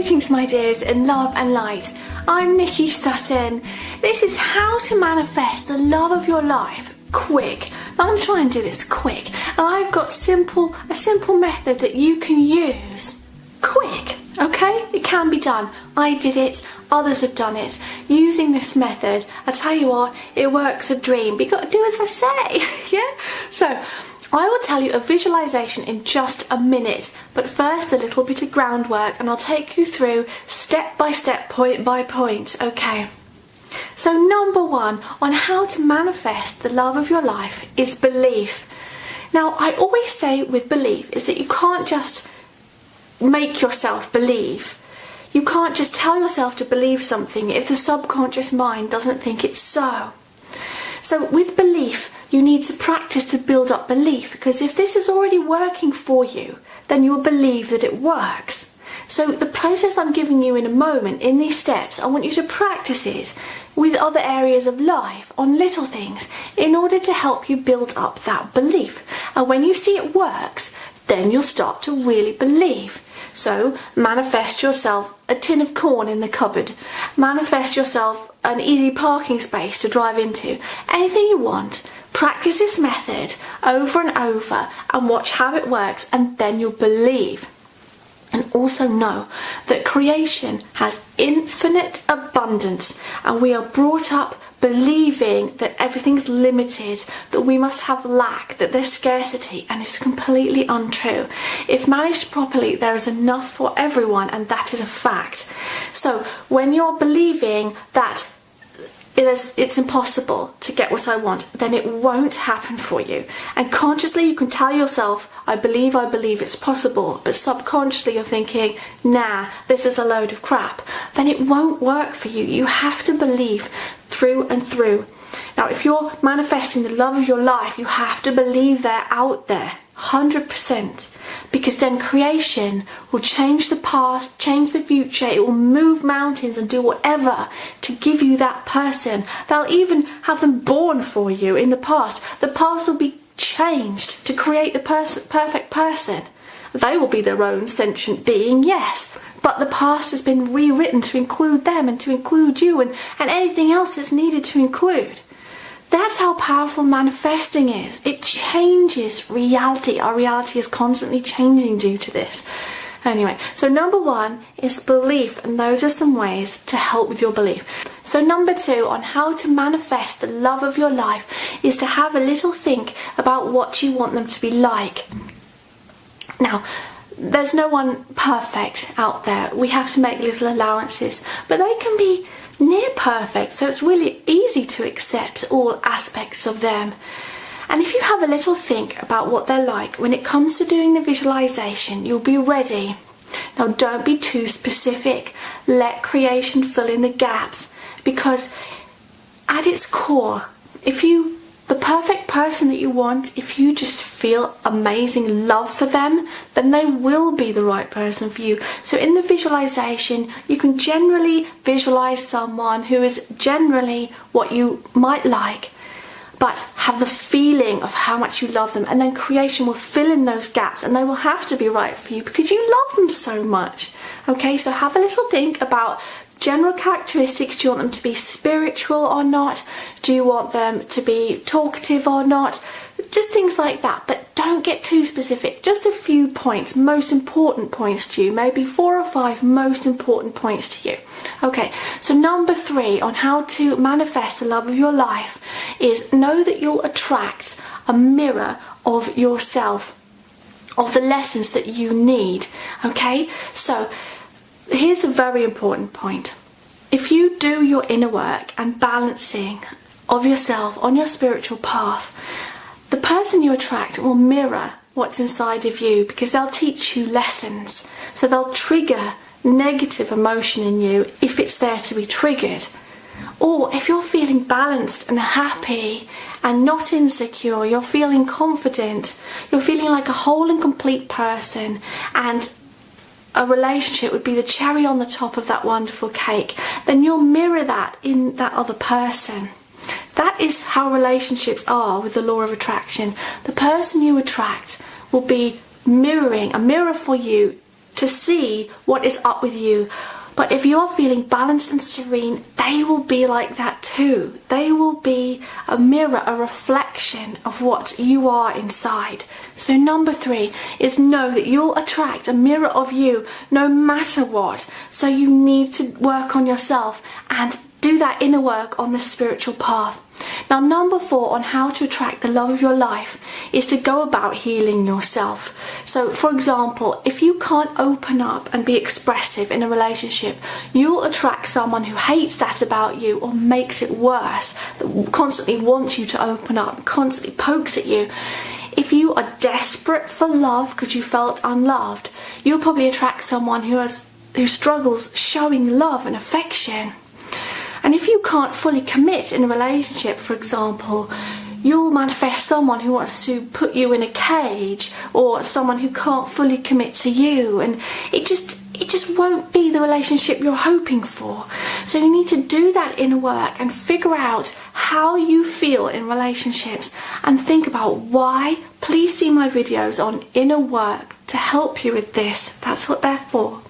Greetings my dears in love and light. I'm Nikki Sutton. This is how to manifest the love of your life quick. Now, I'm trying to do this quick, and I've got a simple method that you can use quick. Okay, it can be done. I did it, others have done it. Using this method, I tell you what, it works a dream. But you've got to do as I say. Yeah, so I will tell you a visualization in just a minute, but first a little bit of groundwork, and I'll take you through step by step, point by point. Okay, so number one on how to manifest the love of your life is belief. Now, I always say with belief is that you can't just make yourself believe. You can't just tell yourself to believe something if the subconscious mind doesn't think it's so. So with belief, you need to practice to build up belief, because if this is already working for you, then you'll believe that it works. So the process I'm giving you in a moment, in these steps, I want you to practice it with other areas of life, on little things, in order to help you build up that belief. And when you see it works, then you'll start to really believe. So manifest yourself a tin of corn in the cupboard. Manifest yourself an easy parking space to drive into. Anything you want. Practice this method over and over and watch how it works, and then you'll believe. And also know that creation has infinite abundance, and we are brought up believing that everything's limited, that we must have lack, that there's scarcity, and it's completely untrue. If managed properly, there is enough for everyone, and that is a fact. So when you're believing that it's impossible to get what I want, then it won't happen for you. And consciously you can tell yourself, I believe it's possible, but subconsciously you're thinking, nah, this is a load of crap. Then it won't work for you. You have to believe through and through. Now, if you're manifesting the love of your life, you have to believe they're out there, 100%, because then creation will change the past, change the future. It will move mountains and do whatever to give you that person. They'll even have them born for you in the past. The past will be changed to create the perfect person. They will be their own sentient being, yes, but the past has been rewritten to include them and to include you and anything else that's needed to include. That's how powerful manifesting is. It changes reality. Our reality is constantly changing due to this. Anyway, so number one is belief, and those are some ways to help with your belief. So number two on how to manifest the love of your life is to have a little think about what you want them to be like. Now, there's no one perfect out there. We have to make little allowances, but they can be near perfect, so it's really easy to accept all aspects of them. And if you have a little think about what they're like when it comes to doing the visualization, you'll be ready. Now, don't be too specific. Let creation fill in the gaps, because at its core, the perfect person that you want, if you just feel amazing love for them, then they will be the right person for you. So in the visualization, you can generally visualize someone who is generally what you might like, but have the feeling of how much you love them, and then creation will fill in those gaps, and they will have to be right for you because you love them so much. Okay, so have a little think about general characteristics. Do you want them to be spiritual or not? Do you want them to be talkative or not? Just things like that, but don't get too specific. Just a few points, most important points to you, maybe 4 or 5 most important points to you. Okay, so number 3 on how to manifest the love of your life is know that you'll attract a mirror of yourself, of the lessons that you need. Okay, so here's a very important point. If you do your inner work and balancing of yourself on your spiritual path, the person you attract will mirror what's inside of you, because they'll teach you lessons. So they'll trigger negative emotion in you if it's there to be triggered. Or if you're feeling balanced and happy and not insecure, you're feeling confident, you're feeling like a whole and complete person, and a relationship would be the cherry on the top of that wonderful cake, then you'll mirror that in that other person. That is how relationships are with the law of attraction. The person you attract will be mirroring, a mirror for you to see what is up with you. But if you are feeling balanced and serene, they will be like that too. They will be a mirror, a reflection of what you are inside. So number 3 is know that you'll attract a mirror of you no matter what. So you need to work on yourself and do that inner work on the spiritual path. Now, number 4 on how to attract the love of your life is to go about healing yourself. So, for example, if you can't open up and be expressive in a relationship, you'll attract someone who hates that about you or makes it worse, that constantly wants you to open up, constantly pokes at you. If you are desperate for love because you felt unloved, you'll probably attract someone who struggles showing love and affection. And if you can't fully commit in a relationship, for example, you'll manifest someone who wants to put you in a cage, or someone who can't fully commit to you, and it just won't be the relationship you're hoping for. So you need to do that inner work and figure out how you feel in relationships and think about why. Please see my videos on inner work to help you with this. That's what they're for.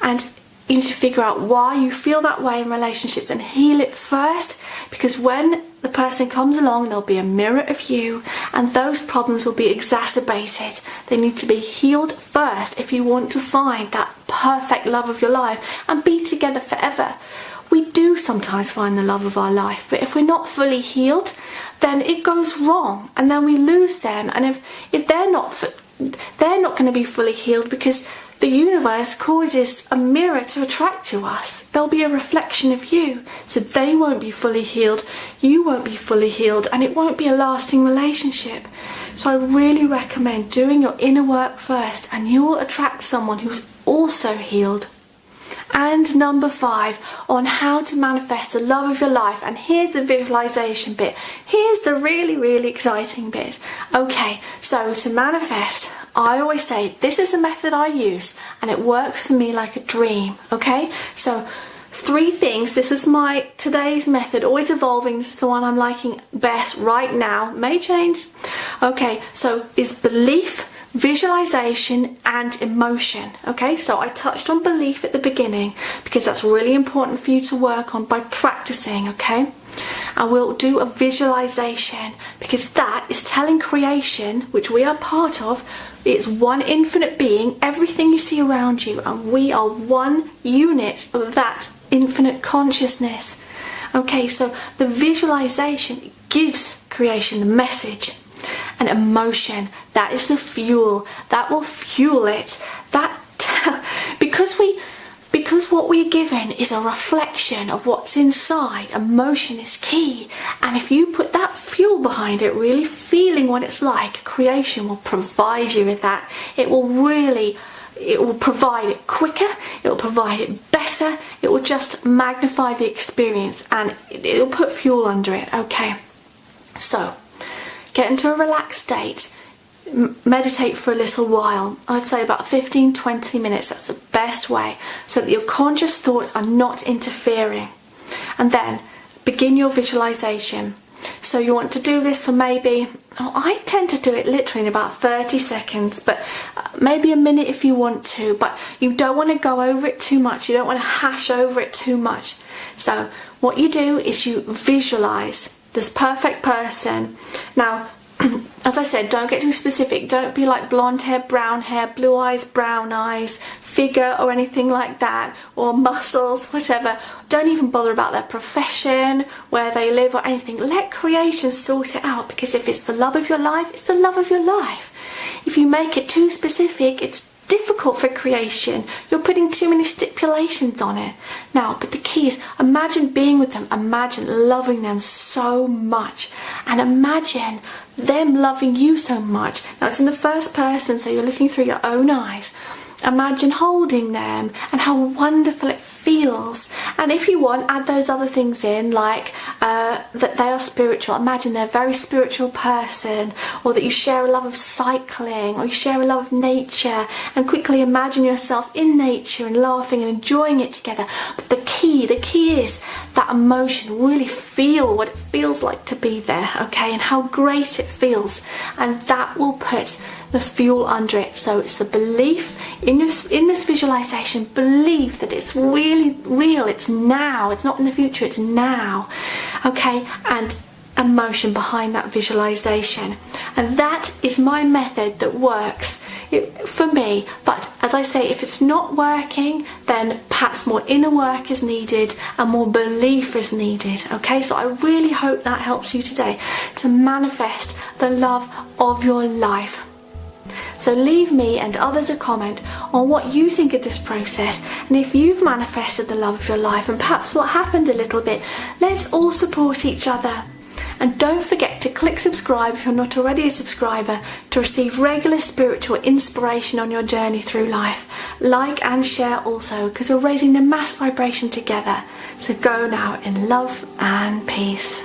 And you need to figure out why you feel that way in relationships and heal it first, because when the person comes along, there'll be a mirror of you and those problems will be exacerbated. They need to be healed first if you want to find that perfect love of your life and be together forever. We do sometimes find the love of our life, but if we're not fully healed, then it goes wrong and then we lose them. And if they're not going to be fully healed, because the universe causes a mirror to attract to us. There'll be a reflection of you. So they won't be fully healed, you won't be fully healed, and it won't be a lasting relationship. So I really recommend doing your inner work first, and you will attract someone who's also healed. And number 5 on how to manifest the love of your life. And here's the visualization bit. Here's the really, really exciting bit. Okay, so to manifest, I always say this is a method I use and it works for me like a dream. Okay, so 3 things. This is my today's method, always evolving. This is the one I'm liking best right now, may change. Okay, so is belief, visualization and emotion. Okay, so I touched on belief at the beginning because that's really important for you to work on by practicing. Okay, and we'll do a visualization because that is telling creation, which we are part of, it's one infinite being, everything you see around you, and we are one unit of that infinite consciousness. Okay, so the visualization gives creation the message. And emotion, that is the fuel that will fuel it. Because what we're given is a reflection of what's inside. Emotion is key, and if you put that fuel behind it, really feeling what it's like, creation will provide you with that. It will provide it quicker, it will provide it better, it will just magnify the experience, and it'll put fuel under it. Okay, so get into a relaxed state, meditate for a little while. I'd say about 15-20 minutes, that's the best way, so that your conscious thoughts are not interfering. And then begin your visualization. So you want to do this for maybe, I tend to do it literally in about 30 seconds, but maybe a minute if you want to, but you don't want to go over it too much, you don't want to hash over it too much. So what you do is you visualize this perfect person. Now, as I said, don't get too specific. Don't be like blonde hair, brown hair, blue eyes, brown eyes, figure or anything like that, or muscles, whatever. Don't even bother about their profession, where they live or anything. Let creation sort it out, because if it's the love of your life, it's the love of your life. If you make it too specific, it's difficult for creation. You're putting too many stipulations on it. Now, but the key is imagine being with them, imagine loving them so much, and imagine them loving you so much. Now it's in the first person, so you're looking through your own eyes. Imagine holding them and how wonderful it feels. And if you want, add those other things in, like that they are spiritual. Imagine they're a very spiritual person, or that you share a love of cycling, or you share a love of nature, and quickly imagine yourself in nature and laughing and enjoying it together. But the key is that emotion. Really feel what it feels like to be there, okay, and how great it feels, and that will put the fuel under it. So it's the belief in this visualization, believe that it's really real, it's now, it's not in the future, it's now. Okay, and emotion behind that visualization. And that is my method that works for me. But as I say, if it's not working, then perhaps more inner work is needed and more belief is needed. Okay, so I really hope that helps you today to manifest the love of your life. So leave me and others a comment on what you think of this process, and if you've manifested the love of your life and perhaps what happened a little bit. Let's all support each other. And don't forget to click subscribe if you're not already a subscriber to receive regular spiritual inspiration on your journey through life. Like and share also, because we're raising the mass vibration together. So go now in love and peace.